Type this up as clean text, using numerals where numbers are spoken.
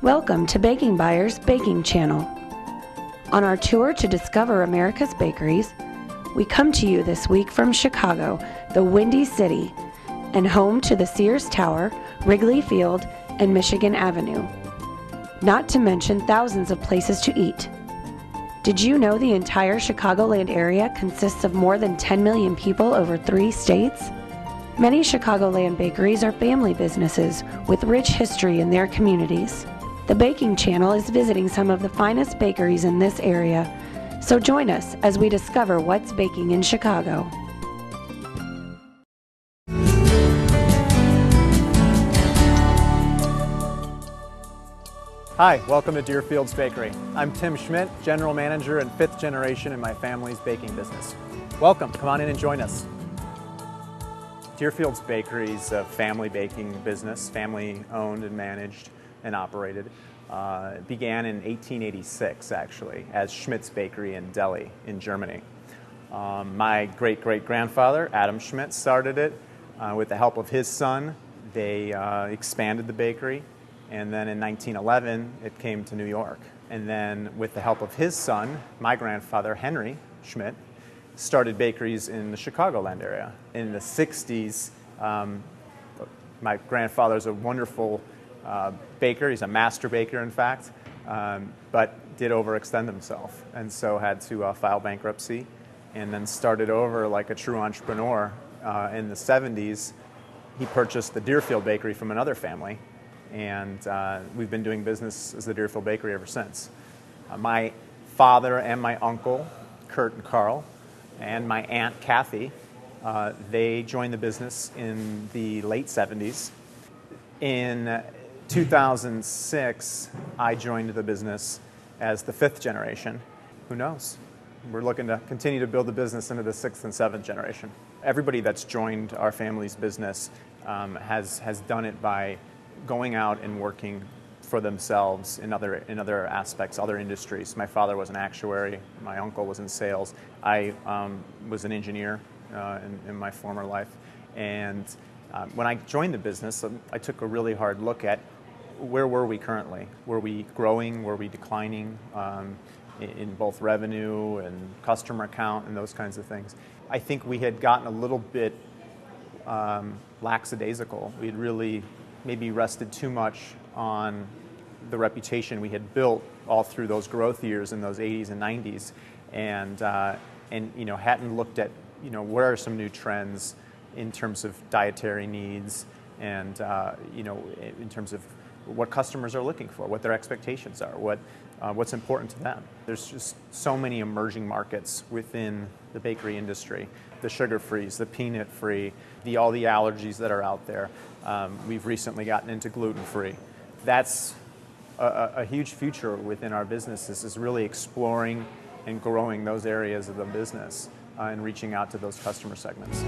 Welcome to Baking Buyer's Baking Channel. On our tour to discover America's bakeries, we come to you this week from Chicago, the Windy City, and home to the Sears Tower, Wrigley Field, and Michigan Avenue. Not to mention thousands of places to eat. Did you know the entire Chicagoland area consists of more than 10 million people over 3 states? Many Chicagoland bakeries are family businesses with rich history in their communities. The Baking Channel is visiting some of the finest bakeries in this area, so join us as we discover what's baking in Chicago. Hi, welcome to Deerfields Bakery. I'm Tim Schmitt, General Manager and 5th generation in my family's baking business. Welcome, come on in and join us. Deerfields Bakery is a family baking business, family owned and managed and operated. It began in 1886 actually as Schmitt's Bakery in Delhi in Germany. My great-great-grandfather, Adam Schmitt, started it. With the help of his son, they expanded the bakery. And then in 1911, it came to New York. And then with the help of his son, my grandfather, Henry Schmitt, started bakeries in the Chicagoland area. In the 60s, my grandfather's a wonderful baker. He's a master baker, in fact, but did overextend himself. And so had to file bankruptcy and then started over like a true entrepreneur. In the 70s, he purchased the Deerfield Bakery from another family. And we've been doing business as the Deerfield Bakery ever since. My father and my uncle, Kurt and Carl, and my aunt, Kathy, they joined the business in the late 70s. In 2006, I joined the business as the 5th generation. Who knows? We're looking to continue to build the business into the 6th and 7th generation. Everybody that's joined our family's business has done it by going out and working for themselves in other aspects, other industries. My father was an actuary. My uncle was in sales. I was an engineer in my former life. And when I joined the business, I took a really hard look at where were we currently? Were we growing? Were we declining in both revenue and customer count and those kinds of things? I think we had gotten a little bit lackadaisical. We had really maybe rested too much on the reputation we had built all through those growth years in those 80s and 90s, and hadn't looked at what are some new trends in terms of dietary needs and in terms of what customers are looking for, what their expectations are, what's important to them. There's just so many emerging markets within the bakery industry. The sugar-frees, the peanut-free, all the allergies that are out there. We've recently gotten into gluten-free. That's a huge future within our business. This is really exploring and growing those areas of the business and reaching out to those customer segments.